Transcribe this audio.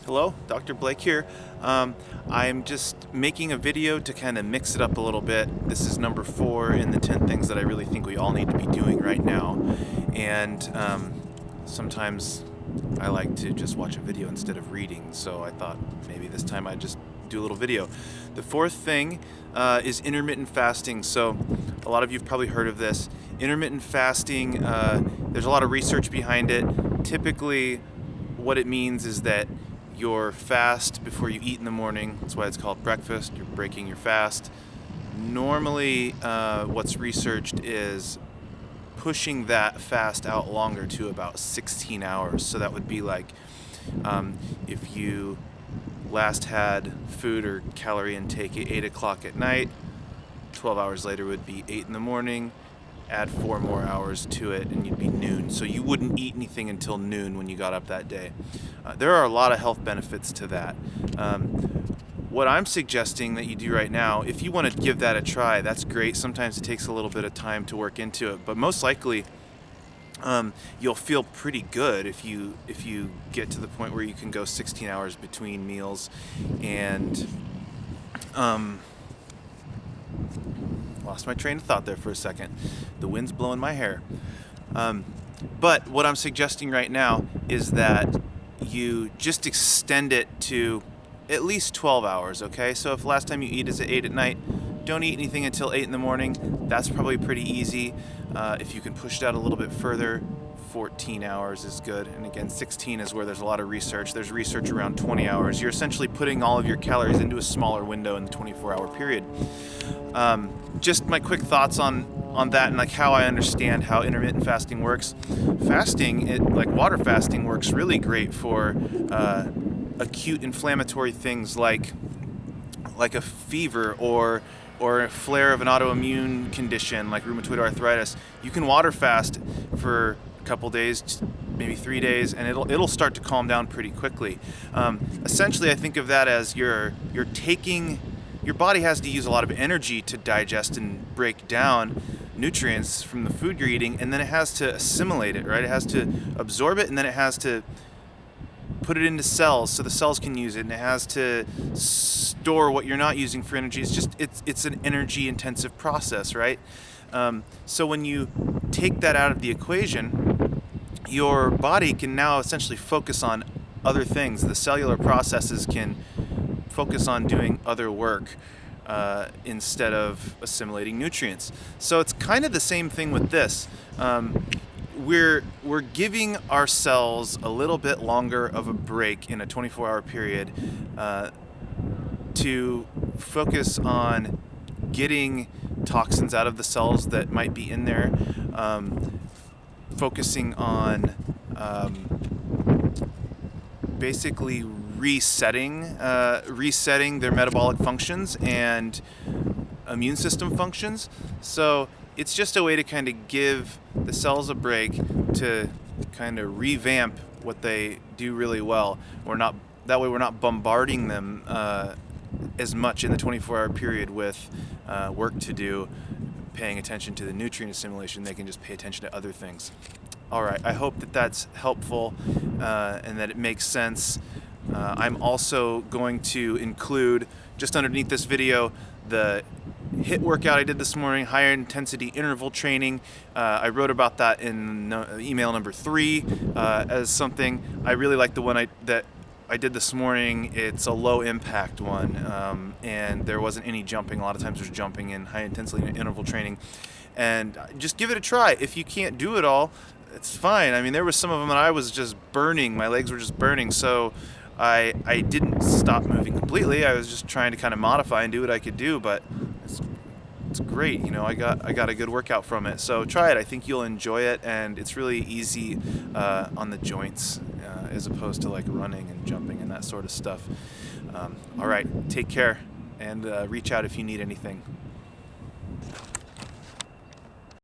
Hello, Dr. Blake here. I'm just making a video to kind of mix it up a little bit. This is number 4 in the 10 things that I really think we all need to be doing right now. And sometimes I like to just watch a video instead of reading, so I thought maybe this time I'd just do a little video. The fourth thing is intermittent fasting. So a lot of you have probably heard of this. Intermittent fasting, there's a lot of research behind it. Typically, what it means is that your fast before you eat in the morning, that's why it's called breakfast, you're breaking your fast. Normally, what's researched is pushing that fast out longer to about 16 hours. So that would be like if you last had food or calorie intake at 8 o'clock at night, 12 hours later would be 8 in the morning. Add 4 more hours to it and you'd be noon. So you wouldn't eat anything until noon when you got up that day. There are a lot of health benefits to that. What I'm suggesting that you do right now, if you want to give that a try, that's great. Sometimes it takes a little bit of time to work into it, but most likely you'll feel pretty good if you get to the point where you can go 16 hours between meals. And lost my train of thought there for a second. The wind's blowing my hair. But what I'm suggesting right now is that you just extend it to at least 12 hours, okay? So if last time you eat is at 8 at night, don't eat anything until 8 in the morning. That's probably pretty easy. If you can push it out a little bit further, 14 hours is good. And again, 16 is where there's a lot of research. There's research around 20 hours. You're essentially putting all of your calories into a smaller window in the 24-hour period. Just my quick thoughts on that and like how I understand how intermittent fasting works. Fasting, like water fasting, works really great for acute inflammatory things like a fever or a flare of an autoimmune condition like rheumatoid arthritis. You can water fast for a couple days, maybe 3 days, and it'll start to calm down pretty quickly. Essentially, I think of that as you're taking. Your body has to use a lot of energy to digest and break down nutrients from the food you're eating, and then it has to assimilate it, right? It has to absorb it, and then it has to put it into cells so the cells can use it, and it has to store what you're not using for energy. It's an energy intensive process, right? So when you take that out of the equation, your body can now essentially focus on other things. The cellular processes can focus on doing other work instead of assimilating nutrients. So it's kind of the same thing with this. We're giving ourselves a little bit longer of a break in a 24-hour period to focus on getting toxins out of the cells that might be in there, focusing on basically resetting their metabolic functions and immune system functions. So it's just a way to kind of give the cells a break to kind of revamp what they do really well. That way we're not bombarding them as much in the 24-hour period with work to do, paying attention to the nutrient assimilation. They can just pay attention to other things. All right, I hope that that's helpful and that it makes sense. I'm also going to include, just underneath this video, the HIIT workout I did this morning, higher intensity interval training. I wrote about that in email number 3 as something. I really like the one that I did this morning. It's a low impact one, and there wasn't any jumping. A lot of times there's jumping in high intensity interval training. And just give it a try. If you can't do it all, it's fine. I mean, there was some of them that I was just burning. My legs were just burning. So I didn't stop moving completely. I was just trying to kind of modify and do what I could do, but it's great. You know, I got a good workout from it. So try it. I think you'll enjoy it, and it's really easy on the joints as opposed to like running and jumping and that sort of stuff. All right, take care, and reach out if you need anything.